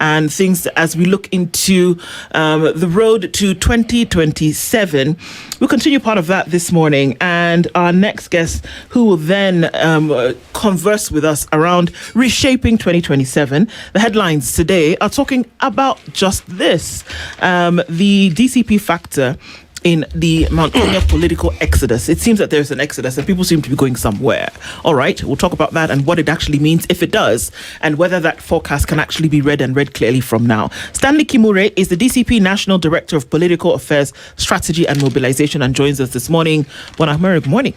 and things as we look into the road to 2027. We'll continue part of that this morning, and our next guest, who will then converse with us around reshaping 2027. The headlines today are talking about just this, the DCP factor in the Mount Kenya political exodus. It seems that there's an exodus and people seem to be going somewhere. All right, we'll talk about that and what it actually means, if it does, and whether that forecast can actually be read and read clearly from now. Stanley Kimure is the DCP National Director of Political Affairs, Strategy and Mobilization and joins us this morning. Good morning.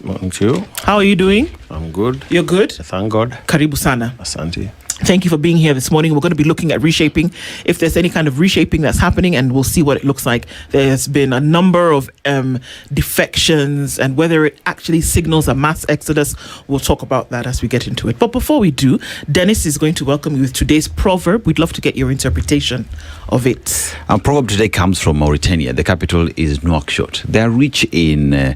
Morning to you. How are you doing? I'm good. You're good? Thank God. Karibu sana. Asante. Thank you for being here this morning. We're going to be looking at reshaping, if there's any kind of reshaping that's happening, and we'll see what it looks like. There's been a number of defections, and whether it actually signals a mass exodus, we'll talk about that as we get into it. But before we do, Dennis is going to welcome you with today's proverb. We'd love to get your interpretation of it. Our proverb today comes from Mauritania. The capital is Nouakchott. They are rich in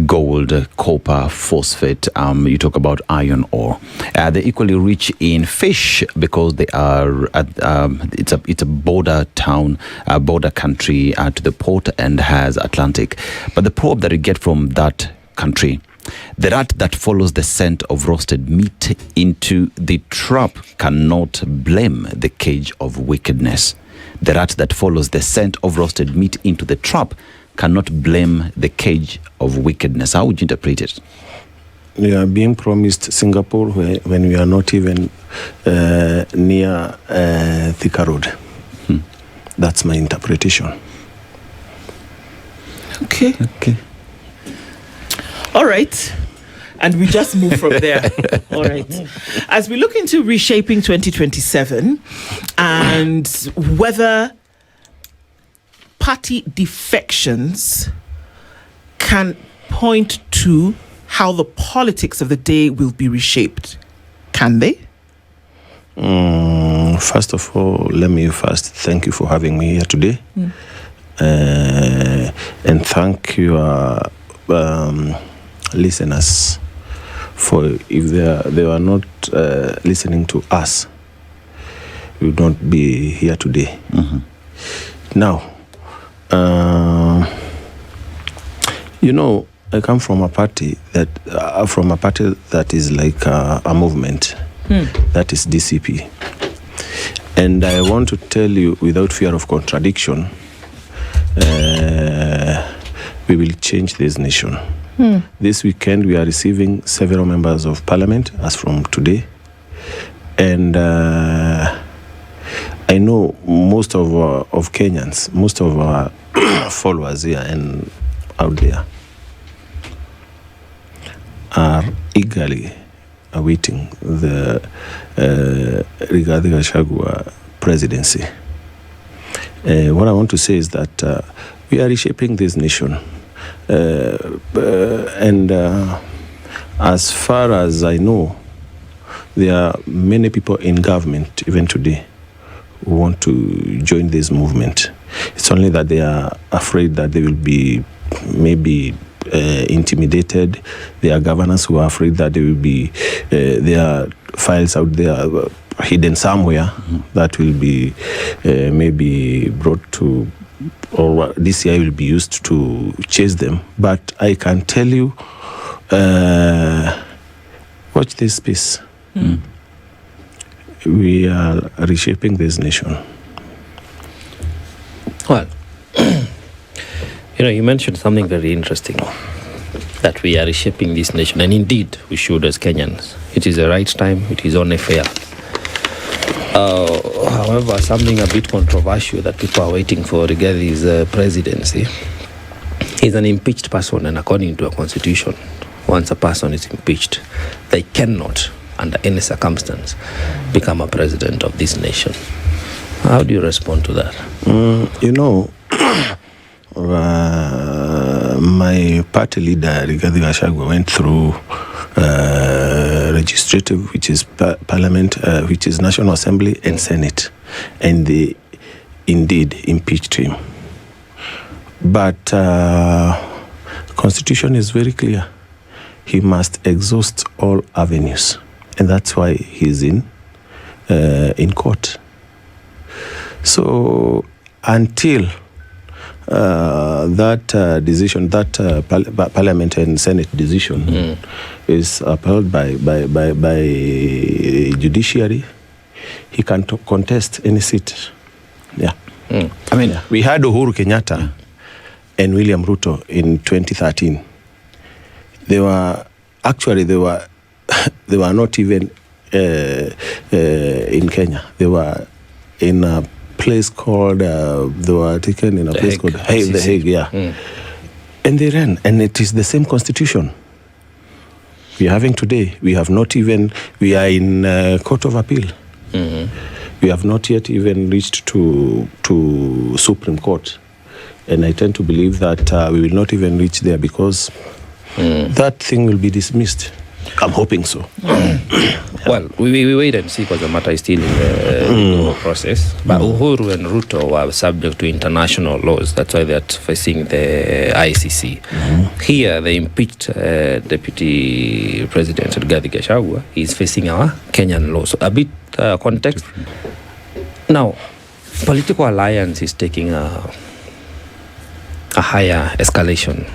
gold, copper, phosphate. You talk about iron ore. They're equally rich in fish, because they are it's a border town, border country to the port, and has Atlantic. But the proverb that you get from that country: the rat that follows the scent of roasted meat into the trap cannot blame the cage of wickedness. The rat that follows the scent of roasted meat into the trap cannot blame the cage of wickedness. How would you interpret it? We are being promised Singapore when we are not even near Thika Road. That's my interpretation. Okay. All right. And we just move from there. All right. As we look into reshaping 2027 and whether party defections can point to how the politics of the day will be reshaped. Can they? First of all, let me first thank you for having me here today. And thank your listeners for, if they were not listening to us, we would not be here today. Now, I come from a party that is like a movement. That is DCP. And I want to tell you, without fear of contradiction, we will change this nation. This weekend we are receiving several members of parliament as from today. And I know most of Kenyans, most of our followers here and out there are eagerly awaiting the Gachagua presidency. What I want to say is that we are reshaping this nation. And as far as I know, there are many people in government, even today, who want to join this movement. It's only that they are afraid that they will be maybe intimidated. There are governors who are afraid that there are files out there hidden somewhere that will be maybe brought to, or DCI will be used to chase them. But I can tell you, watch this space. We are reshaping this nation. Well, you mentioned something very interesting, that we are reshaping this nation, and indeed we should as Kenyans. It is the right time, it is only fair. However, something a bit controversial that people are waiting for regarding his presidency. He's an impeached person, and according to our constitution, once a person is impeached, they cannot, under any circumstance, become a president of this nation. How do you respond to that? My party leader, Rigathi Gachagua, went through legislative, which is parliament, which is National Assembly and Senate, and they indeed impeached him. But Constitution is very clear. He must exhaust all avenues, and that's why he's in court. So until that decision, that Parliament and Senate decision is upheld by judiciary, he can contest any seat. Yeah. I mean, we had Uhuru Kenyatta and William Ruto in 2013. They were not even in Kenya. They were in a place called they were taken in a place called The Hague, yeah. And they ran, and it is the same constitution we are having today. We are in Court of Appeal. We have not yet even reached to Supreme Court, and I tend to believe that we will not even reach there because that thing will be dismissed. I'm hoping so. Well, we wait and see because the matter is still in the legal process. But Uhuru and Ruto are subject to international laws. That's why they're facing the ICC. Here, the impeached Deputy President Gachagua is facing our Kenyan law. So a bit context. Now, political alliance is taking a higher escalation.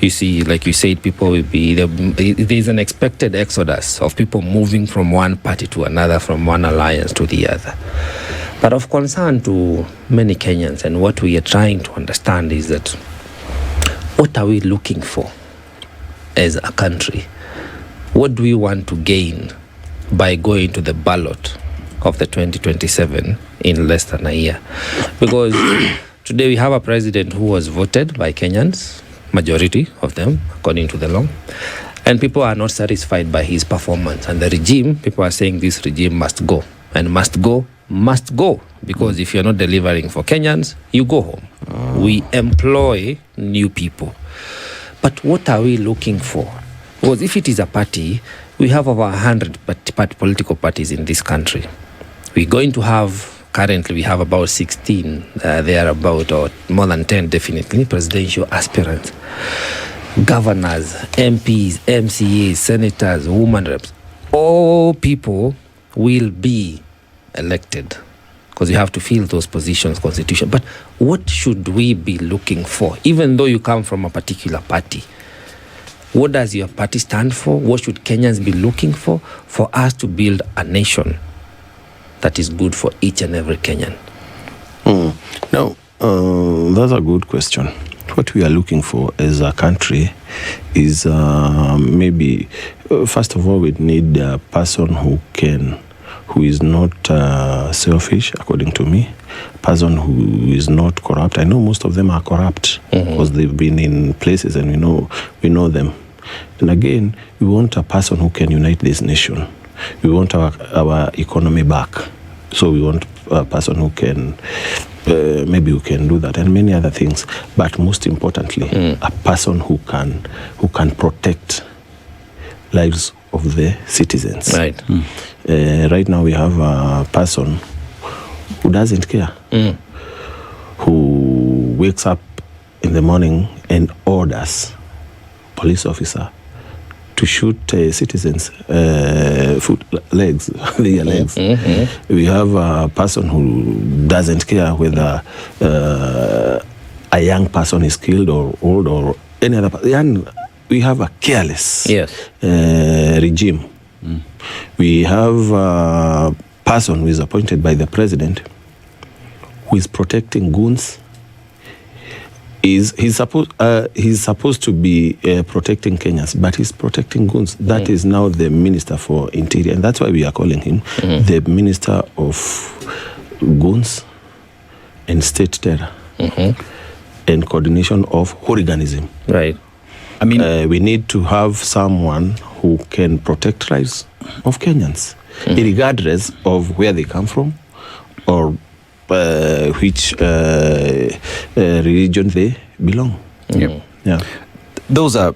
You see, like you said, people will be there's an expected exodus of people moving from one party to another, from one alliance to the other. But of concern to many Kenyans, and what we are trying to understand is that what are we looking for as a country? What do we want to gain by going to the ballot of the 2027 in less than a year? Because today we have a president who was voted by Kenyans, majority of them, according to the law. And people are not satisfied by his performance. And the regime, people are saying this regime must go. And must go. Because if you're not delivering for Kenyans, you go home. We employ new people. But what are we looking for? Because if it is a party, we have over 100 political parties in this country. We're going to have... Currently, we have about 16, there about, or more than 10 definitely, presidential aspirants, governors, MPs, MCAs, senators, women reps. All people will be elected because you have to fill those positions, constitution. But what should we be looking for? Even though you come from a particular party, what does your party stand for? What should Kenyans be looking for us to build a nation that is good for each and every Kenyan? Now, that's a good question. What we are looking for as a country is maybe, first of all, we need a person who is not selfish, according to me, a person who is not corrupt. I know most of them are corrupt because they've been in places and we know them. And again, we want a person who can unite this nation. We want our economy back. So we want a person who can, maybe who can do that and many other things. But most importantly, a person who can protect lives of the citizens. Right. Right now we have a person who doesn't care, who wakes up in the morning and orders police officer to shoot citizens' legs. We have a person who doesn't care whether a young person is killed or old or any other person. We have a careless regime. We have a person who is appointed by the president who is protecting goons. He's supposed to be protecting Kenyans, but he's protecting goons. That is now the Minister for Interior, and that's why we are calling him the Minister of Goons and State Terror and Coordination of Hooliganism. Right. I mean, we need to have someone who can protect lives of Kenyans, regardless of where they come from or which religion they belong. Yeah. Those are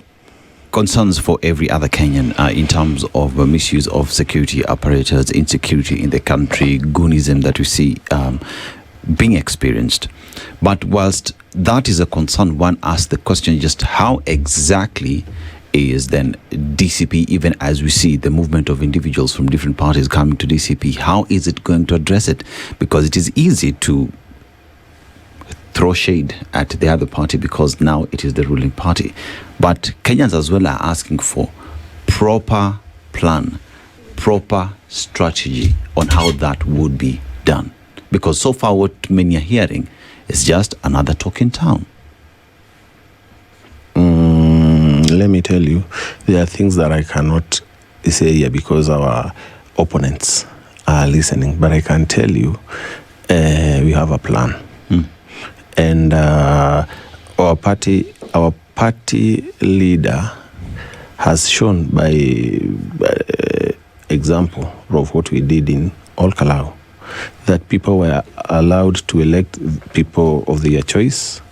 concerns for every other Kenyan in terms of misuse of security apparatus, insecurity in the country, goonism that we see being experienced. But whilst that is a concern, one asks the question just how exactly is then DCP, even as we see the movement of individuals from different parties coming to DCP, how is it going to address it? Because it is easy to throw shade at the other party because now it is the ruling party. But Kenyans as well are asking for proper plan, proper strategy on how that would be done. Because so far what many are hearing is just another talk in town. Let me tell you, there are things that I cannot say here because our opponents are listening. But I can tell you, we have a plan. And our party leader has shown by example of what we did in Olkalau, that people were allowed to elect people of their choice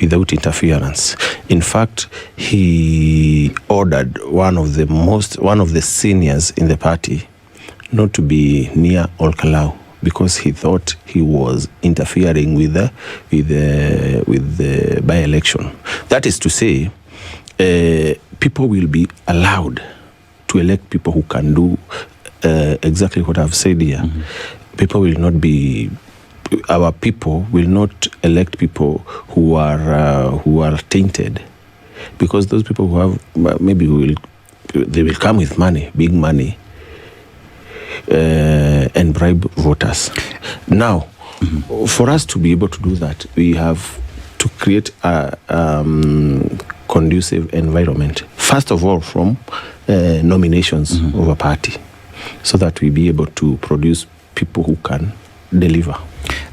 without interference. In fact, he ordered one of the seniors in the party not to be near Olkalau because he thought he was interfering with the by-election. That is to say, people will be allowed to elect people who can do exactly what I've said here. Our people will not elect people who are tainted, because those people who have they will come with money, big money, and bribe voters. Now, for us to be able to do that, we have to create a conducive environment. First of all, from nominations of a party, so that we be able to produce people who can deliver.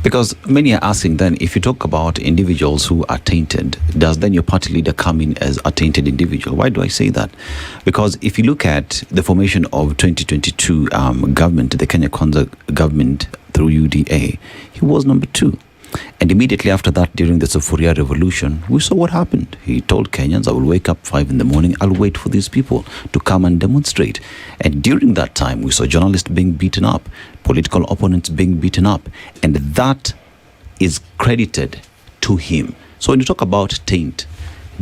Because many are asking then, if you talk about individuals who are tainted, does then your party leader come in as a tainted individual? Why do I say that? Because if you look at the formation of 2022 government, the Kenya Kwanza government through UDA, he was number 2. And immediately after that, during the Sufuria revolution, we saw what happened. He told Kenyans, I will wake up 5 in the morning, I'll wait for these people to come and demonstrate. And during that time, we saw journalists being beaten up, political opponents being beaten up. And that is credited to him. So when you talk about taint,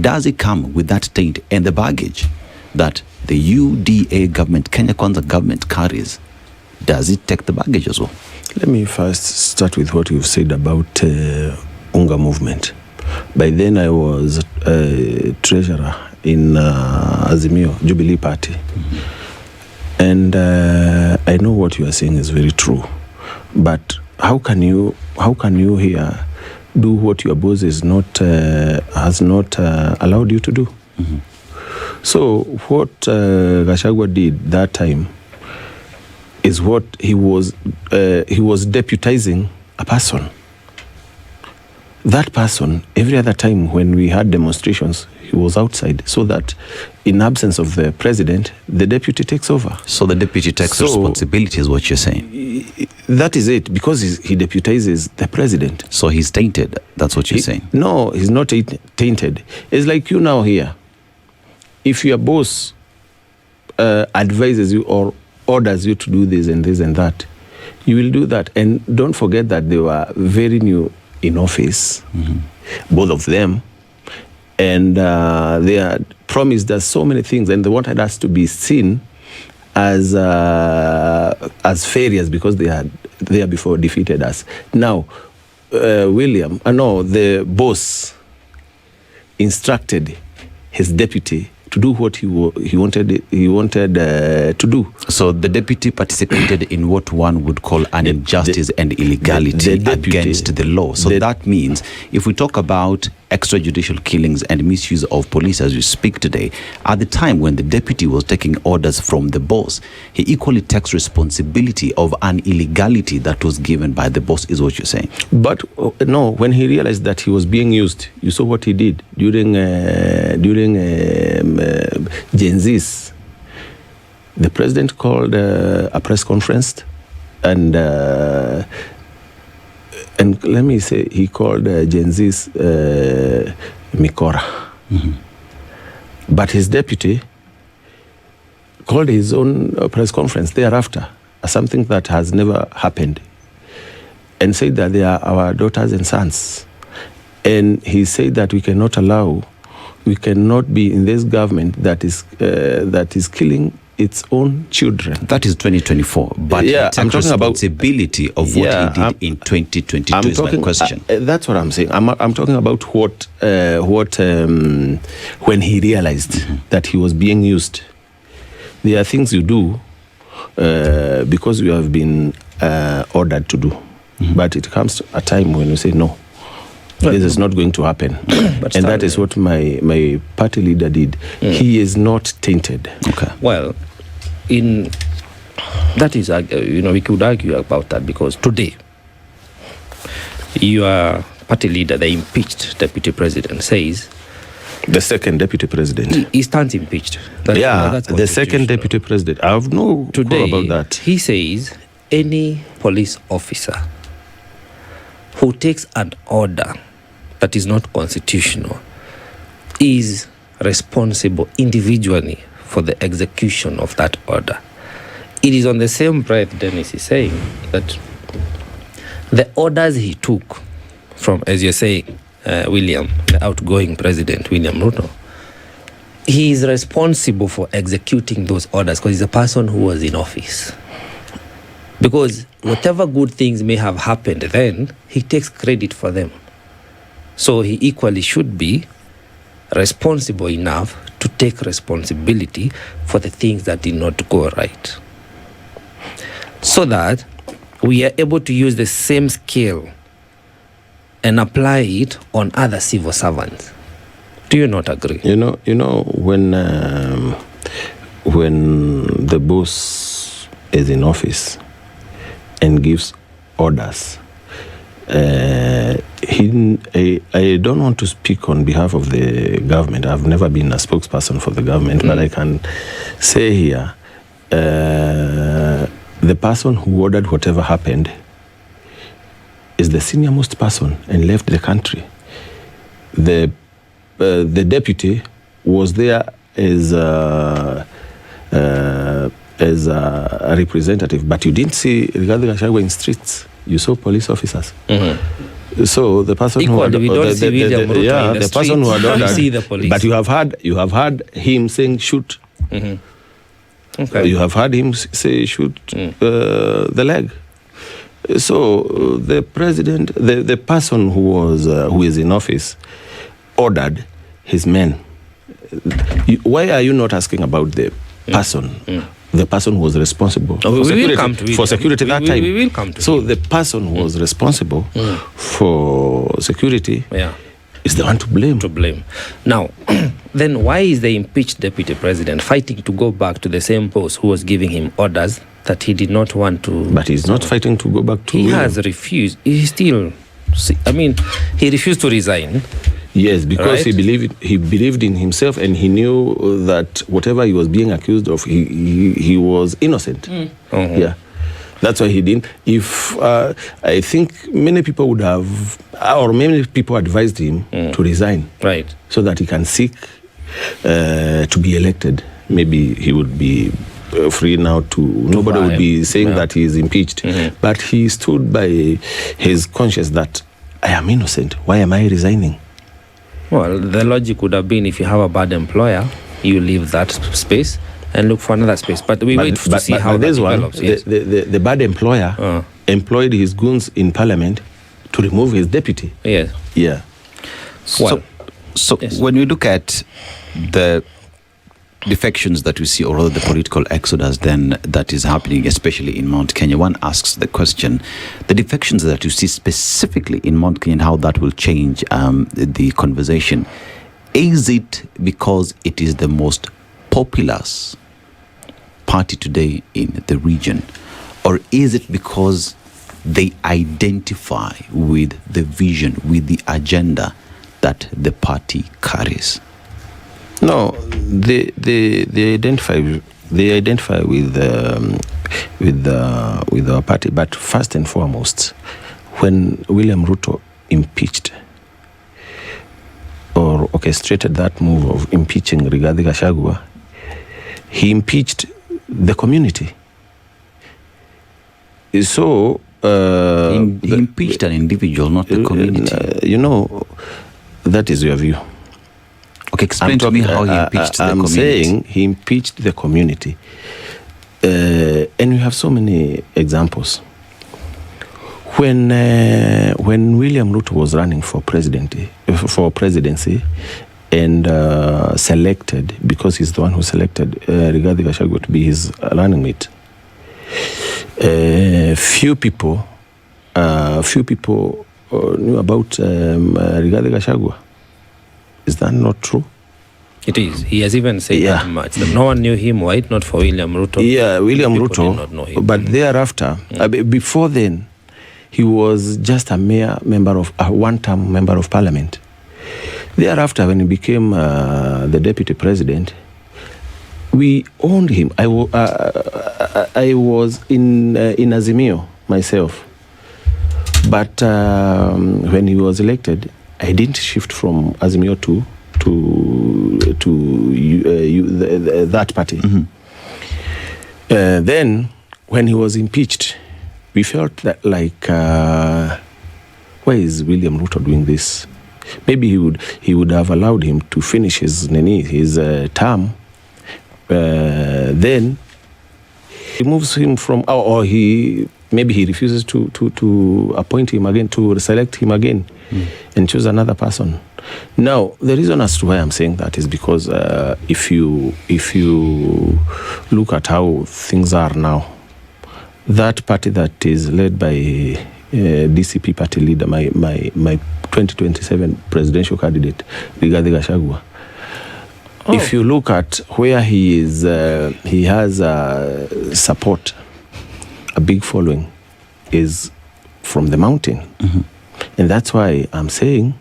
does it come with that taint and the baggage that the UDA government, Kenya Kwanza government carries? Does it take the baggage as well? Let me first start with what you've said about Unga movement. By then I was treasurer in Azimio, Jubilee Party. And I know what you are saying is very true. But how can you here do what your boss has not allowed you to do? So what Gachagua did that time is what he was deputizing a person. That person, every other time when we had demonstrations, he was outside, so that in absence of the president, the deputy takes over. So the deputy takes responsibility is what you're saying? That is it, because he deputizes the president. So he's tainted, that's what you're saying? No, he's not tainted. It's like you now here. If your boss advises you or orders you to do this and this and that, you will do that. And don't forget that they were very new in office, both of them, and they had promised us so many things, and they wanted us to be seen as failures because they had there before defeated us. Now, the boss instructed his deputy to do what he wanted to do. So the deputy participated in what one would call an injustice and illegality against the law. So that means if we talk about extrajudicial killings and misuse of police as we speak today, at the time when the deputy was taking orders from the boss, he equally takes responsibility of an illegality that was given by the boss, is what you're saying. But no, when he realized that he was being used, you saw what he did during Gen Z's. The president called a press conference, and let me say, he called Gen Z's Mikora. But his deputy called his own press conference thereafter, something that has never happened, and said that they are our daughters and sons. And he said that we cannot be in this government that is killing its own children. That is 2024. But Yeah, it I'm takes talking about- responsibility of what Yeah, he did in 2022 is my question. That's what I'm saying. I'm talking about what when he realized that he was being used. There are things you do because you have been ordered to do, but it comes to a time when you say no. This is not going to happen. And that is what my party leader did. He is not tainted. Okay. Well, that is, we could argue about that, because today, your party leader, the impeached deputy president, says The second deputy president. he stands impeached. That's the second deputy president. I have no today clue about that. He says any police officer who takes an order that is not constitutional is responsible individually for the execution of that order. It is on the same breath Dennis is saying that the orders he took from, as you're saying, William, the outgoing president, William Ruto, he is responsible for executing those orders because he's a person who was in office. Because whatever good things may have happened then, he takes credit for them. So he equally should be responsible enough to take responsibility for the things that did not go right. So that we are able to use the same skill and apply it on other civil servants. Do you not agree? You know when the boss is in office and gives orders, I don't want to speak on behalf of the government. I've never been a spokesperson for the government, but I can say here, the person who ordered whatever happened is the senior-most person and left the country. The deputy was there as a representative, but you didn't see Rigathi Gachagua in streets. You saw police officers. So the person Equally, we don't see William Ruto in the person who had streets. ordered, We see the police. but you have heard him saying shoot. Okay. You have heard him say shoot the leg. So the president, the person who is in office, ordered his men. Why are you not asking about the person? The person who was responsible for security that time. We will come to so him. the person who was responsible for security is the one to blame. Now, then why is the impeached deputy president fighting to go back to the same boss who was giving him orders that he did not want to? But he's not fighting to go back to. He has refused. He still, he refused to resign. Yes, because Right. he believed in himself, and he knew that whatever he was being accused of, he was innocent. Yeah, that's why he didn't. If I think many people would have, or many people advised him to resign, Right. so that he can seek to be elected. Maybe he would be free now to nobody would be saying that he is impeached. But he stood by his conscience that I am innocent. Why am I resigning? Well, the logic would have been if you have a bad employer, you leave that space and look for another space. But we wait to see how that develops. Yes. The bad employer employed his goons in parliament to remove his deputy. Yes. Yeah. So Yes. when we look at the defections that we see, or rather the political exodus then that is happening, especially in Mount Kenya, one asks the question, the defections that you see specifically in Mount Kenya and how that will change the conversation. Is it because it is the most populous party today in the region, or is it because they identify with the vision, with the agenda that the party carries? No, they identify with our party, but first and foremost, when William Ruto impeached or orchestrated that move of impeaching Rigathi Gachagua, he impeached the community. So He impeached an individual, not the community. that is your view. Okay, explain to me how he impeached the community. I'm saying he impeached the community. And we have so many examples. When William Ruto was running for presidency and selected, because he's the one who selected Rigathi Gachagua to be his running mate, few people knew about Rigathi Gachagua. Is that not true? It is. He has even said that much. That no one knew him, right? Not for William Ruto. Yeah, William People Ruto. did not know him. But thereafter, before then, he was just a mere member of a one-term member of parliament. Thereafter, when he became the deputy president, we owned him. I was in Azimio myself, but when he was elected, I didn't shift from Azimio to that party. Then, when he was impeached, we felt that like, why is William Ruto doing this? Maybe he would have allowed him to finish his term. Then he moves him from, or maybe he refuses to appoint him again, to select him again, and choose another person. Now, the reason as to why I'm saying that is because if you look at how things are now, that party that is led by DCP party leader, my 2027 presidential candidate, Rigathi Gachagua. If you look at where he is, he has support, a big following, is from the mountain. And that's why I'm saying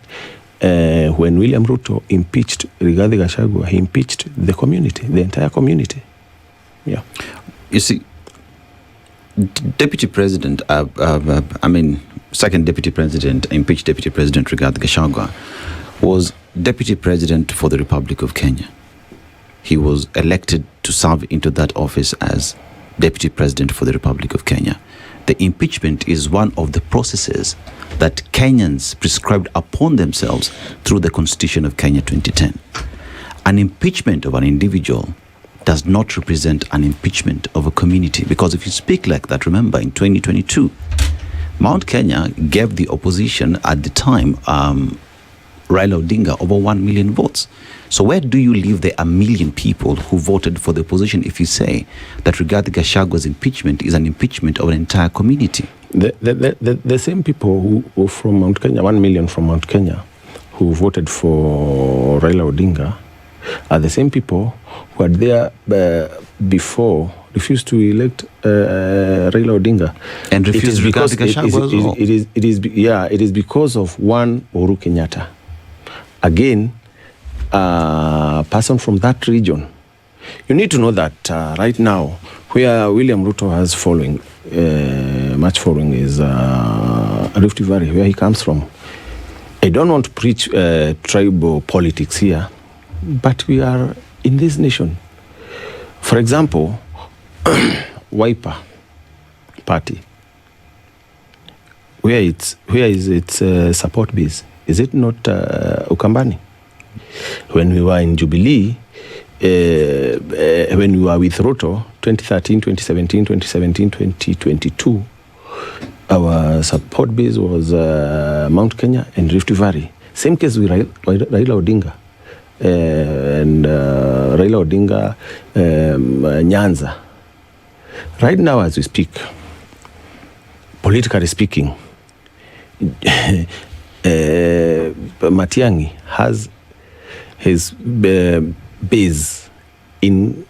when William Ruto impeached Rigathi Gachagua, he impeached the community, the entire community. Yeah. You see, Deputy President, second Deputy President, impeached Deputy President Rigathi Gachagua, was Deputy President for the Republic of Kenya. He was elected to serve into that office as Deputy President for the Republic of Kenya. The impeachment is one of the processes that Kenyans prescribed upon themselves through the Constitution of Kenya 2010. An impeachment of an individual does not represent an impeachment of a community, because if you speak like that, remember in 2022, Mount Kenya gave the opposition at the time, Raila Odinga, over 1 million votes. So where do you leave the 1 million people who voted for the opposition if you say that Rigathi Gachagua's impeachment is an impeachment of an entire community? The same people who from Mount Kenya, 1 million from Mount Kenya, who voted for Raila Odinga, are the same people who had there before refused to elect Raila Odinga. And refused Rigathi Gachagua. It is because of one Uhuru Kenyatta. Again, a person from that region. You need to know that right now, where William Ruto has following, much following, is Rift Valley, where he comes from. I don't want to preach tribal politics here, but we are in this nation. For example, Wiper Party, where is its support base? Is it not Ukambani? When we were in Jubilee, when we were with Ruto, 2013, 2017, 2022, our support base was Mount Kenya and Rift Valley. Same case with Raila Odinga. And Raila Odinga, Nyanza. Right now, as we speak, politically speaking, Matiang'i has his base in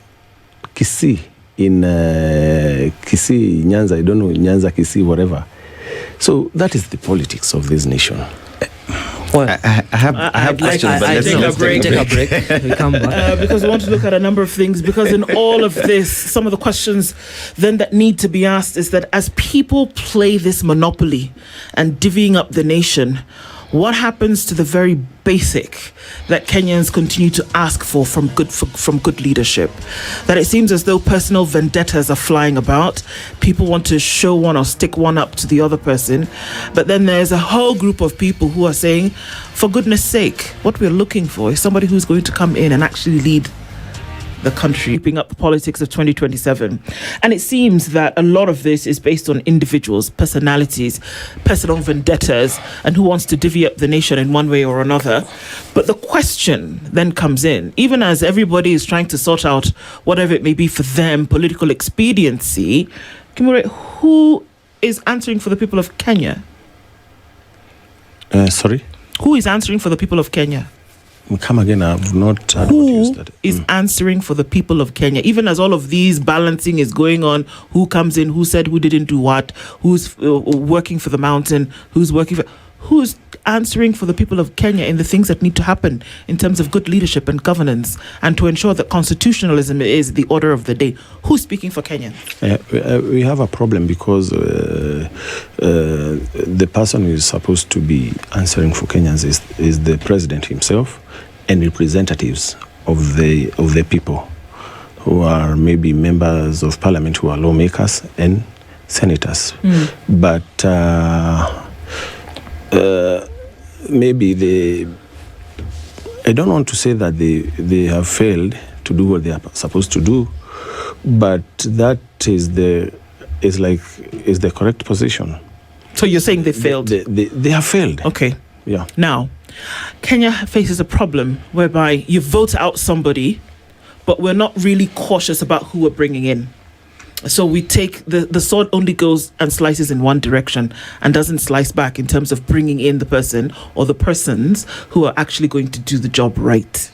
Kisii, Kisii, Nyanza, I don't know, Nyanza, Kisii, whatever. So that is the politics of this nation. Well, I have questions, but let's take a break. We come back. Because we want to look at a number of things. Because in all of this, some of the questions then that need to be asked is that as people play this monopoly and divvying up the nation, what happens to the very basic that Kenyans continue to ask for from good leadership? That it seems as though personal vendettas are flying about. People want to show one or stick one up to the other person. But then there's a whole group of people who are saying, for goodness sake, what we're looking for is somebody who's going to come in and actually lead the country, keeping up the politics of 2027. And it seems that a lot of this is based on individuals, personalities, personal vendettas, and who wants to divvy up the nation in one way or another. But the question then comes in, even as everybody is trying to sort out whatever it may be for them, political expediency, Kimure, who is answering for the people of Kenya? Sorry? Who is answering for the people of Kenya? Come again, I've not heard what you Who said. is answering for the people of Kenya? Even as all of these balancing is going on, who comes in, who said who didn't do what, who's working for the mountain, who's answering for the people of Kenya in the things that need to happen in terms of good leadership and governance, and to ensure that constitutionalism is the order of the day? Who's speaking for Kenya? We have a problem because the person who is supposed to be answering for Kenyans is the president himself and representatives of the people, who are maybe members of parliament, who are lawmakers and senators. But maybe I don't want to say that they have failed to do what they are supposed to do, but that is the correct position. So you're saying they failed? They have failed. Okay. Yeah. Now, Kenya faces a problem whereby you vote out somebody, but we're not really cautious about who we're bringing in. So we take the sword only goes and slices in one direction and doesn't slice back in terms of bringing in the person or the persons who are actually going to do the job right.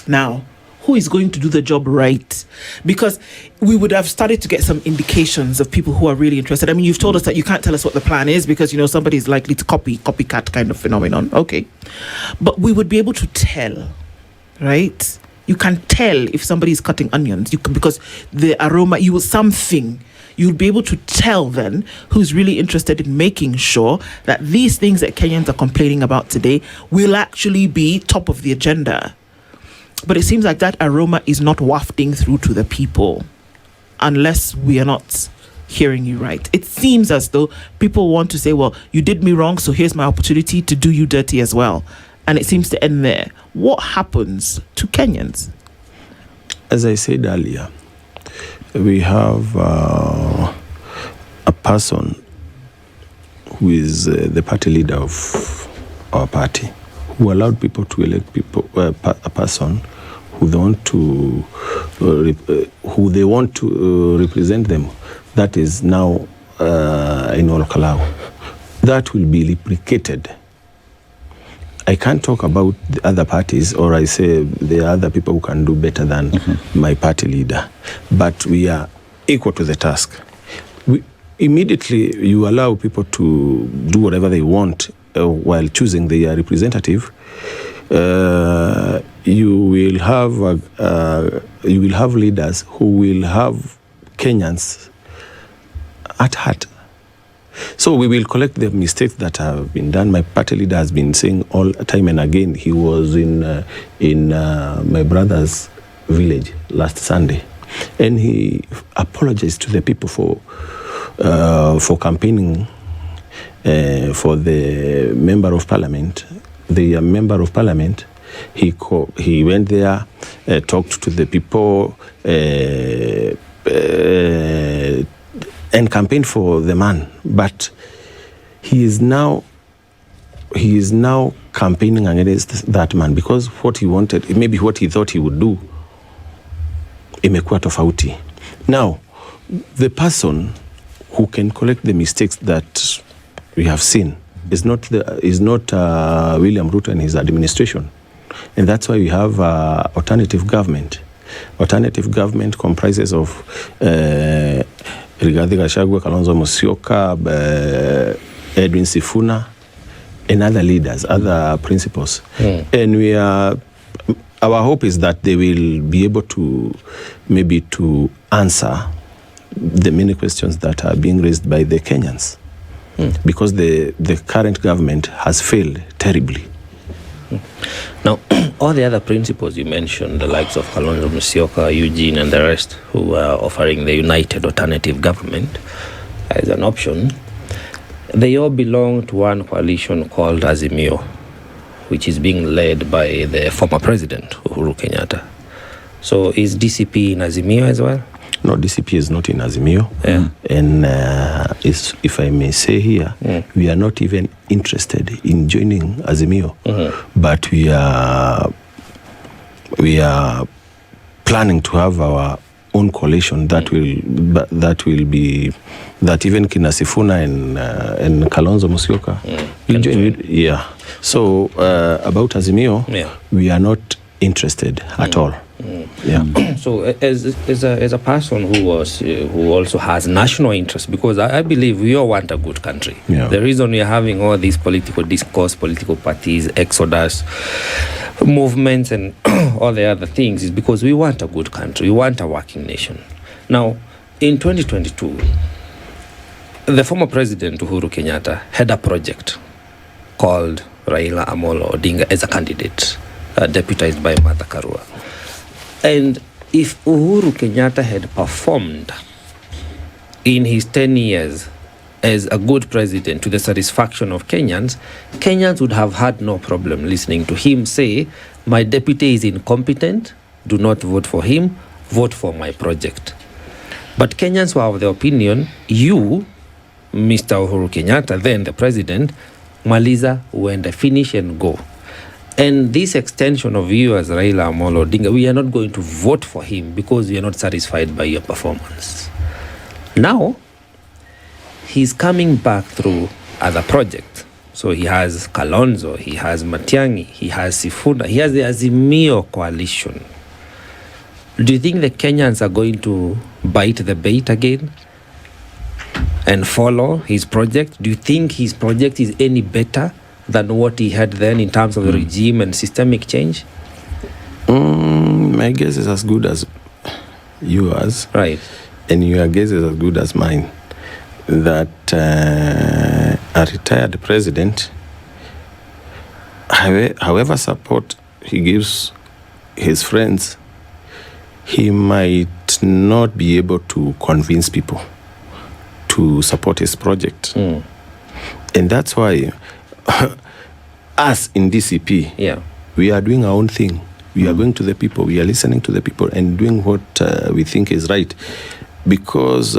Now, who is going to do the job right? Because we would have started to get some indications of people who are really interested. I mean, you've told us that you can't tell us what the plan is because, somebody is likely to copycat kind of phenomenon. Okay. But we would be able to tell, right? You can tell if somebody is cutting onions because the aroma, you'll be able to tell then who's really interested in making sure that these things that Kenyans are complaining about today will actually be top of the agenda. But it seems like that aroma is not wafting through to the people unless we are not hearing you right. It seems as though people want to say, well, you did me wrong, so here's my opportunity to do you dirty as well. And it seems to end there. What happens to Kenyans? As I said earlier, we have a person who is the party leader of our party, who allowed people to elect a person who they want to represent them. That is now in Olkalau. That will be replicated. I can't talk about the other parties, or I say there are other people who can do better than my party leader. But we are equal to the task. Immediately, you allow people to do whatever they want while choosing their representative. You will have leaders who will have Kenyans at heart. So we will collect the mistakes that have been done. My party leader has been saying all time and again. He was in my brother's village last Sunday, and he apologized to the people for campaigning for the member of parliament. The member of parliament, he went there, talked to the people, and campaigned for the man. But he is now campaigning against that man because what he wanted, maybe what he thought he would do, imekuwa tofauti. Now, the person who can correct the mistakes that we have seen is not William Ruto and his administration, and that's why we have alternative government. Alternative government comprises of Gachagua, Kalonzo Musyoka, Edwin Sifuna, and other leaders, other principals. And our hope is that they will be able to answer the many questions that are being raised by the Kenyans. because the current government has failed terribly. Now, all the other principals you mentioned, the likes of Kalonzo Musyoka, Eugene, and the rest, who are offering the united alternative government as an option, they all belong to one coalition called Azimio, which is being led by the former president, Uhuru Kenyatta. So is DCP in Azimio as well? No, DCP is not in Azimio. Yeah. And if I may say here, we are not even interested in joining Azimio, but we are planning to have our own coalition that will be even Kina Sifuna and Kalonzo Musyoka will join. Yeah. So about Azimio, we are not interested at all. Yeah. So as a person who also has national interest, because I believe we all want a good country. Yeah. The reason we are having all these political discourse, political parties, exodus movements, and all the other things is because we want a good country. We want a working nation. Now, in 2022, the former president Uhuru Kenyatta had a project called Raila Amolo Odinga as a candidate, deputized by Martha Karua. And if Uhuru Kenyatta had performed in his 10 years as a good president to the satisfaction of Kenyans, Kenyans would have had no problem listening to him say, my deputy is incompetent, do not vote for him, vote for my project. But Kenyans were of the opinion, you, Mr. Uhuru Kenyatta, then the president, Maliza, wenda, finish and go. And this extension of you as Raila Amolo Odinga, we are not going to vote for him because we are not satisfied by your performance. Now, he's coming back through other projects. So he has Kalonzo, he has Matiang'i, he has Sifuna, he has the Azimio coalition. Do you think the Kenyans are going to bite the bait again and follow his project? Do you think his project is any better than what he had then in terms of the regime and systemic change? My guess is as good as yours. Right. And your guess is as good as mine. That a retired president, however support he gives his friends, he might not be able to convince people to support his project. And that's why us in DCP, we are doing our own thing. We are going to the people, we are listening to the people and doing what we think is right. Because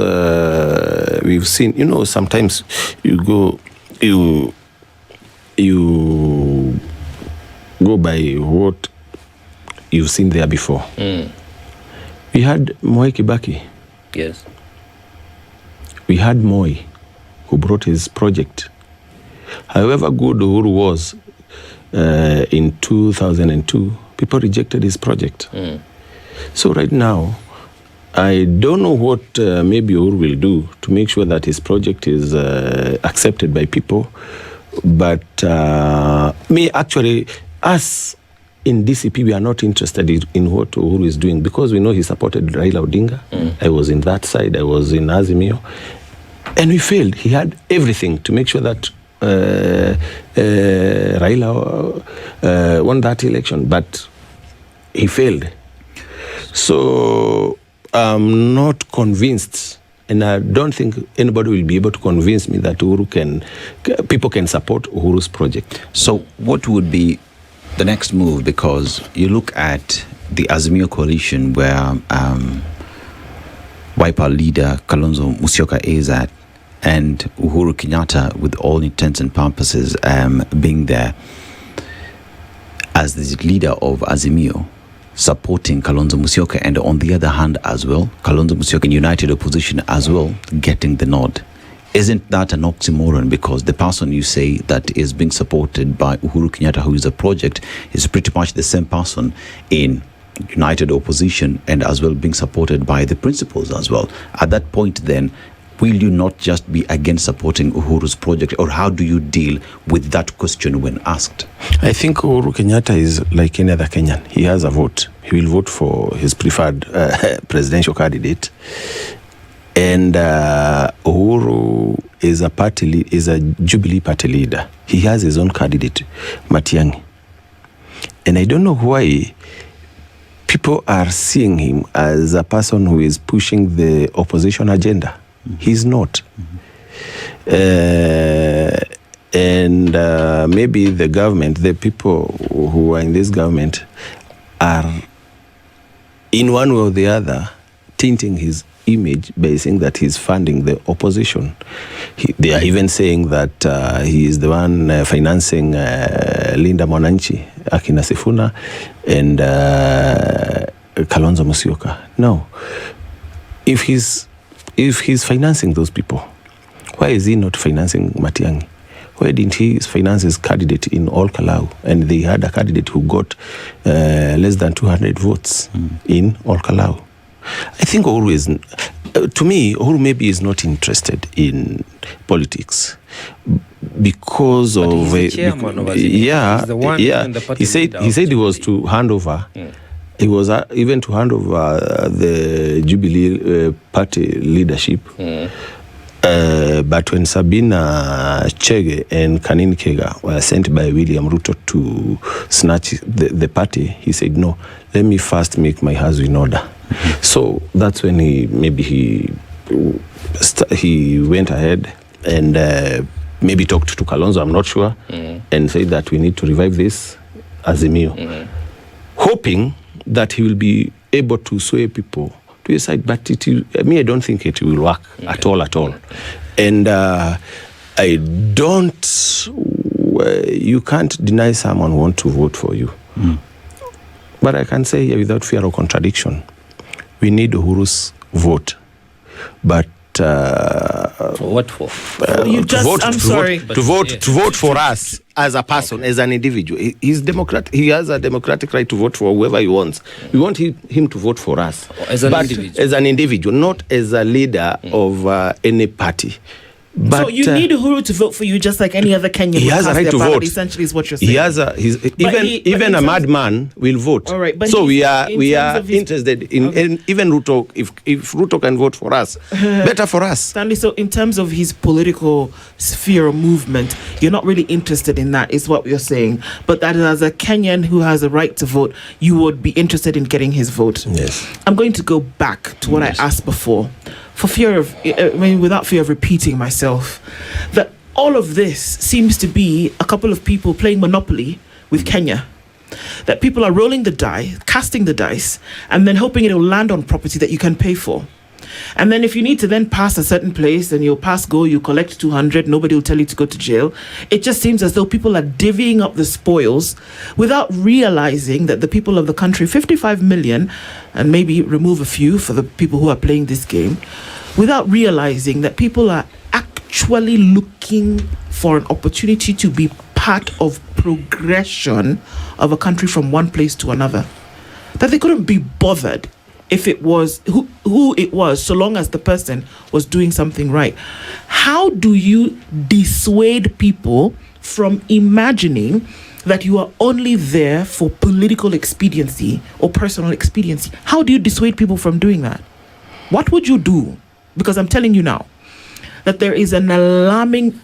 we've seen, sometimes you go by what you've seen there before. We had Moi Kibaki. Yes. We had Moi, who brought his project. However good Uhuru was in 2002, people rejected his project. So right now, I don't know what maybe Uhuru will do to make sure that his project is accepted by people. But us in DCP, we are not interested in what Uhuru is doing because we know he supported Raila Odinga. I was in that side, I was in Azimio. And we failed. He had everything to make sure that Raila won that election, but he failed. So I'm not convinced, and I don't think anybody will be able to convince me that people can support Uhuru's project. So what would be the next move? Because you look at the Azimio coalition where Wiper leader Kalonzo Musyoka is at, and Uhuru Kenyatta, with all intents and purposes, being there as the leader of Azimio, supporting Kalonzo Musyoka, and on the other hand as well, Kalonzo Musyoka in united opposition as well, getting the nod. Isn't that an oxymoron? Because the person you say that is being supported by Uhuru Kenyatta, who is a project, is pretty much the same person in united opposition and as well being supported by the principals as well. At that point then, will you not just be against supporting Uhuru's project, or how do you deal with that question when asked? I think Uhuru Kenyatta is like any other Kenyan. He has a vote. He will vote for his preferred presidential candidate. And Uhuru is a Jubilee party leader. He has his own candidate, Matiang'i. And I don't know why people are seeing him as a person who is pushing the opposition agenda. He's not. And maybe the government, the people who are in this government are in one way or the other tainting his image by saying that he's funding the opposition. They are even saying that he is the one financing Linda Mwananchi, Akina Sifuna, and Kalonzo Musyoka. No. If he's financing those people, why is he not financing Matiang'i? Why didn't he finance his candidate in All Kalau? And they had a candidate who got less than 200 votes in All Kalau. I think always, to me, Uhuru maybe is not interested in politics because But of he's the chairman of yeah, he's the one in the party he said leader he was to hand over. He was even to hand over the Jubilee party leadership. But when Sabina Chege and Kanini Kega were sent by William Ruto to snatch the party, he said, no, let me first make my house in order. So that's when he went ahead and maybe talked to Kalonzo, I'm not sure, and said that we need to revive this Azimio, hoping that he will be able to sway people to his side. But I don't think it will work at all. And I don't, you can't deny someone who wants to vote for you. But I can say here without fear of contradiction, we need Uhuru's vote. But what for? You just, I'm sorry. To vote for us as a person, as an individual. He's democrat. He has a democratic right to vote for whoever he wants. We want him to vote for us. As an individual. As an individual, not as a leader of any party. But, so you need Uhuru to vote for you just like any other Kenyan. He has a right to vote. Essentially, is what you're saying. He has even a madman will vote. All right, but so we are interested in even Ruto. If Ruto can vote for us, better for us. Stanley, so in terms of his political sphere or movement, you're not really interested in that, is what you're saying. But that as a Kenyan who has a right to vote, you would be interested in getting his vote. Yes. I'm going to go back to what I asked before. For fear of, without fear of repeating myself, that all of this seems to be a couple of people playing Monopoly with Kenya. That people are rolling the die, casting the dice, and then hoping it will land on property that you can pay for. And then if you need to then pass a certain place, then you'll pass go, you collect 200, nobody will tell you to go to jail. It just seems as though people are divvying up the spoils without realizing that the people of the country, 55 million, and maybe remove a few for the people who are playing this game, without realizing that people are actually looking for an opportunity to be part of progression of a country from one place to another. That they couldn't be bothered if it was who it was, so long as the person was doing something right. How do you dissuade people from imagining that you are only there for political expediency or personal expediency? How do you dissuade people from doing that? What would you do? Because I'm telling you now that there is an alarming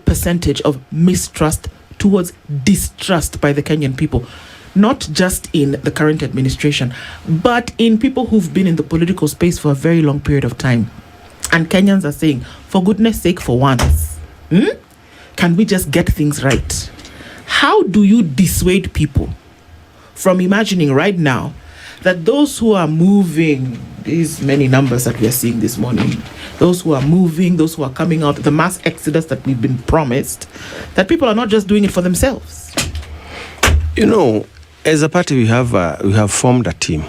percentage of mistrust towards distrust by the Kenyan people. Not just in the current administration, but in people who've been in the political space for a very long period of time. And Kenyans are saying, for goodness sake, for once, can we just get things right? How do you dissuade people from imagining right now that those who are moving, these many numbers that we are seeing this morning, those who are moving, those who are coming out, the mass exodus that we've been promised, that people are not just doing it for themselves? You know, as a party, we have formed a team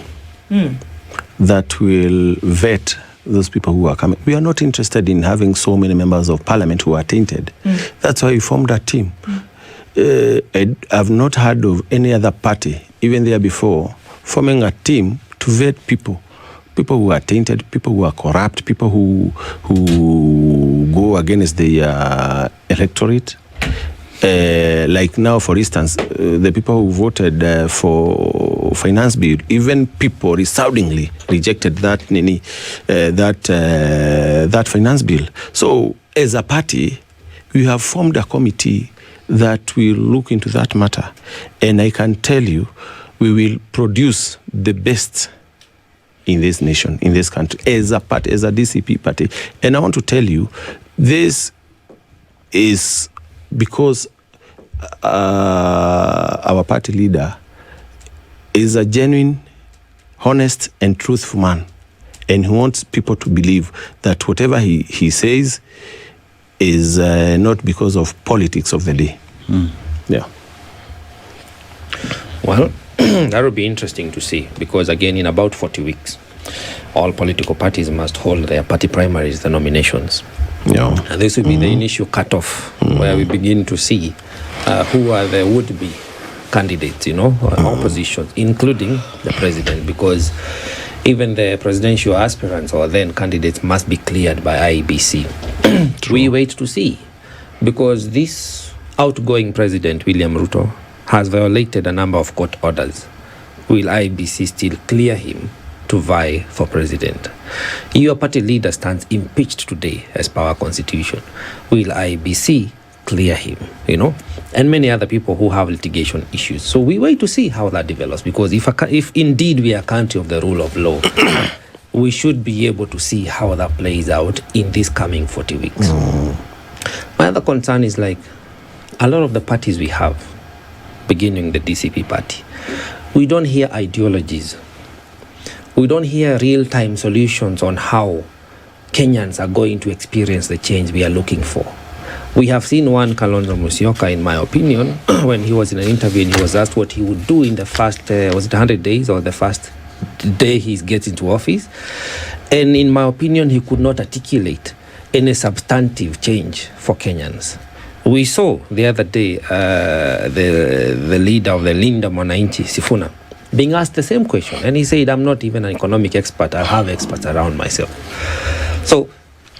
that will vet those people who are coming. We are not interested in having so many members of parliament who are tainted. That's why we formed that team. I've not heard of any other party, even there before, forming a team to vet people who are tainted, people who are corrupt, people who go against the electorate. Like now, for instance, the people who voted for finance bill, even people resoundingly rejected that finance bill. So as a party, we have formed a committee that will look into that matter. And I can tell you, we will produce the best in this nation, in this country, as a party, as a DCP party. And I want to tell you, this is because our party leader is a genuine, honest, and truthful man. And he wants people to believe that whatever he says is not because of politics of the day. Yeah. Well, that would be interesting to see, because again, in about 40 weeks, all political parties must hold their party primaries, the nominations. Yeah. And this will be the initial cutoff where we begin to see who are the would-be candidates, oppositions, including the president, because even the presidential aspirants or then candidates must be cleared by IEBC. We wait to see, because this outgoing president, William Ruto, has violated a number of court orders. Will IEBC still clear him to vie for president? Your party leader stands impeached today as per our constitution. Will IEBC clear him, and many other people who have litigation issues? So we wait to see how that develops, because if indeed we are a country of the rule of law, we should be able to see how that plays out in this coming 40 weeks. My other concern is like a lot of the parties we have, beginning the DCP party, we don't hear ideologies. We don't hear real-time solutions on how Kenyans are going to experience the change we are looking for. We have seen one, Kalonzo Musyoka, in my opinion, when he was in an interview and he was asked what he would do in the first, was it 100 days or the first day he gets into office? And in my opinion, he could not articulate any substantive change for Kenyans. We saw the other day the leader of the Linda Mwananchi, Sifuna, being asked the same question. And he said, I'm not even an economic expert. I have experts around myself. So,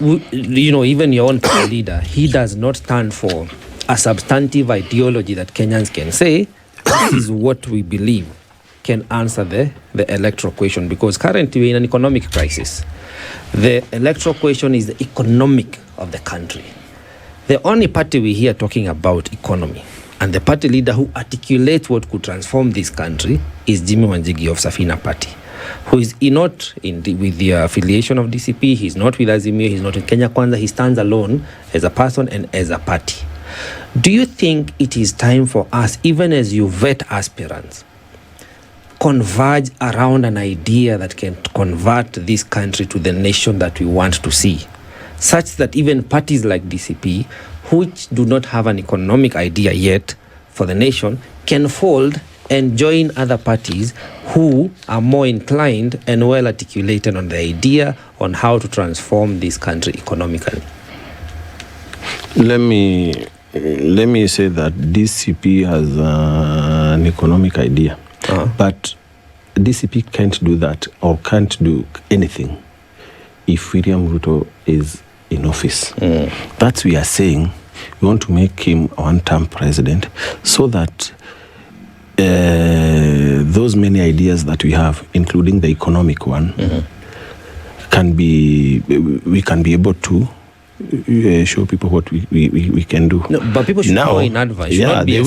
even your own party leader, he does not stand for a substantive ideology that Kenyans can say, this is what we believe can answer the electoral question. Because currently we're in an economic crisis. The electoral question is the economic of the country. The only party we hear talking about economy, and the party leader who articulates what could transform this country, is Jimmy Wanjigi of Safina Party, who is not with the affiliation of DCP. He's not with Azimio. He's not in Kenya Kwanza. He stands alone as a person and as a party. Do you think it is time for us, even as you vet aspirants, converge around an idea that can convert this country to the nation that we want to see, such that even parties like DCP, which do not have an economic idea yet for the nation, can fold and join other parties who are more inclined and well articulated on the idea on how to transform this country economically? Let me say that DCP has an economic idea, but DCP can't do that or can't do anything if William Ruto is in office. That's we are saying. We want to make him a one-term president so that those many ideas that we have, including the economic one, we can be able to show people what we can do. No, but people should know in advance. Yeah, they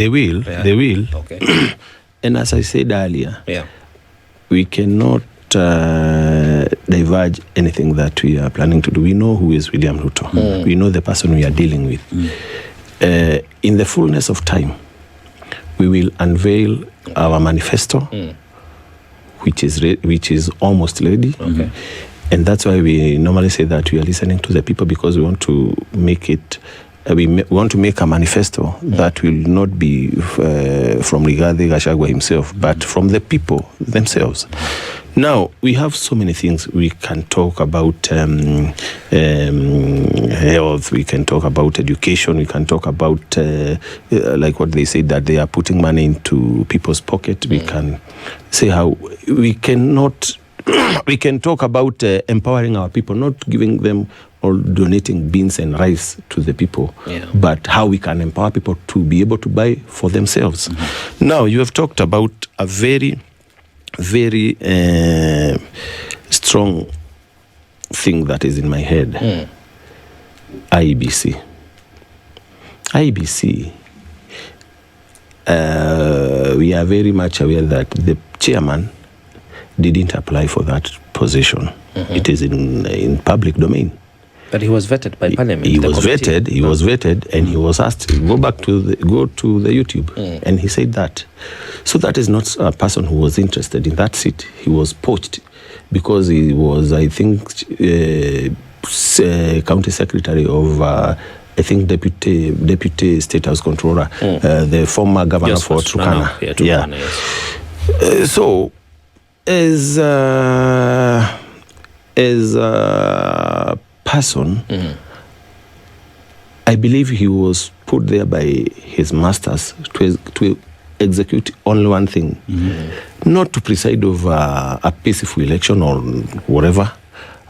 will. Okay. And as I said earlier, yeah, we cannot diverge anything that we are planning to do. We know who is William Ruto. We know the person we are dealing with. In the fullness of time, we will unveil our manifesto, which is almost ready. Okay. And that's why we normally say that we are listening to the people, because we want to make it. We want to make a manifesto that will not be from Rigathi Gachagua himself, but from the people themselves. Now, we have so many things. We can talk about health, we can talk about education, we can talk about, like what they say, that they are putting money into people's pocket. We can say how we cannot, we can talk about empowering our people, not giving them or donating beans and rice to the people, but how we can empower people to be able to buy for themselves. Now, you have talked about a very strong thing that is in my head. IEBC. We are very much aware that the chairman didn't apply for that position. It is in public domain. But he was vetted by Parliament. He was vetted, and he was asked to go to the YouTube, and he said that. So that is not a person who was interested in that seat. He was poached because he was, I think, county secretary of, I think, deputy state house controller, the former governor for Turkana. So, as a person, I believe he was put there by his masters to execute only one thing, not to preside over a peaceful election or whatever,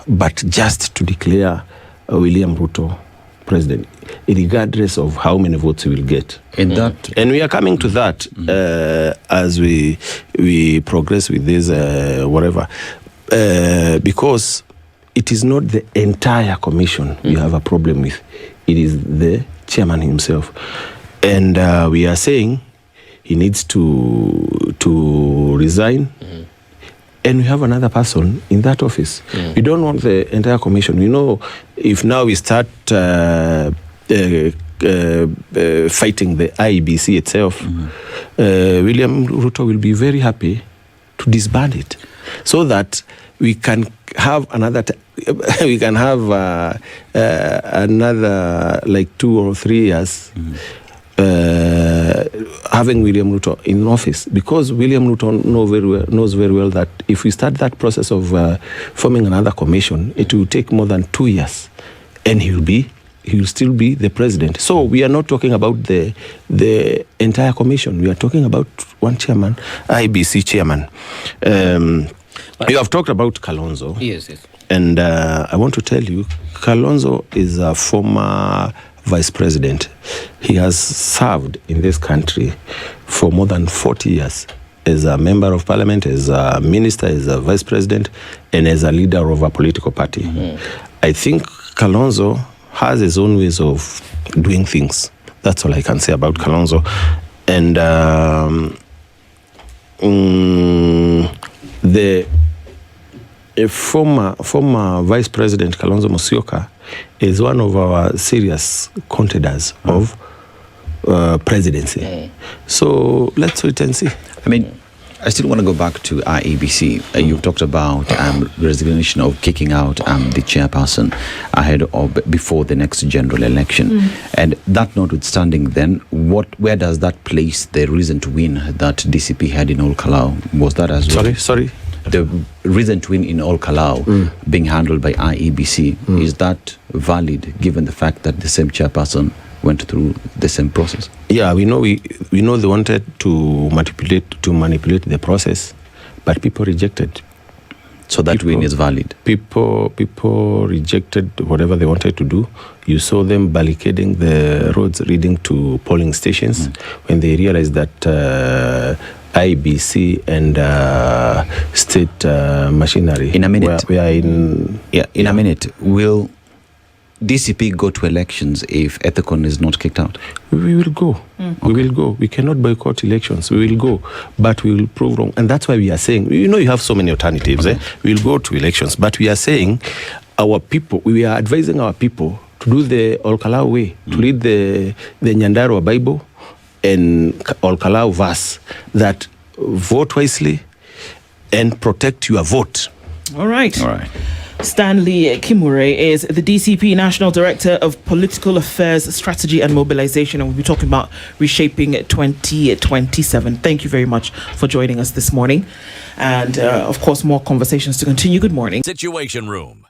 but just to declare William Ruto president, regardless of how many votes he will get. In that, and we are coming to that as we progress with this whatever, because it is not the entire commission we have a problem with. It is the chairman himself, and we are saying he needs to resign. And we have another person in that office. We don't want the entire commission. You know, if now we start fighting the IEBC itself, William Ruto will be very happy to disband it, so that we can have another. We can have another like 2 or 3 years. Having William Ruto in office, because William Ruto knows very well that if we start that process of forming another commission, it will take more than 2 years, and he will still be the president. So we are not talking about the entire commission. We are talking about one chairman, IBC chairman. You have talked about Kalonzo. Yes. And I want to tell you, Kalonzo is a former vice president. He has served in this country for more than 40 years as a member of parliament, as a minister, as a vice president, and as a leader of a political party. I think Kalonzo has his own ways of doing things. That's all I can say about Kalonzo. And the former vice president Kalonzo Musyoka is one of our serious contenders of presidency. So let's wait and see. I mean, I still want to go back to IEBC. You've talked about resignation of kicking out the chairperson ahead of before the next general election. And that notwithstanding, then where does that place the reason to win that DCP had in Ol Kalou? Was that as well? Sorry. The reason to win in Ol Kalou being handled by IEBC, is that valid given the fact that the same chairperson went through the same process? Yeah, we know they wanted to manipulate the process, but people rejected. So that win is valid. People rejected whatever they wanted to do. You saw them barricading the roads leading to polling stations when they realized that IBC and state machinery. In a minute. We are in a minute. Will DCP go to elections if Ethicon is not kicked out? We will go. We will go. We cannot boycott elections. We will go, but we will prove wrong. And that's why we are saying, you have so many alternatives. We will go to elections, but we are saying our people, we are advising our people to do the Ol Kalou way, to read the Nyandarua Bible and Ol Kalou verse, that vote wisely and protect your vote. All right. Stanley Kimure is the DCP National Director of Political Affairs, Strategy and Mobilization, and we'll be talking about reshaping 2027. Thank you very much for joining us this morning. And, of course, more conversations to continue. Good morning. Situation Room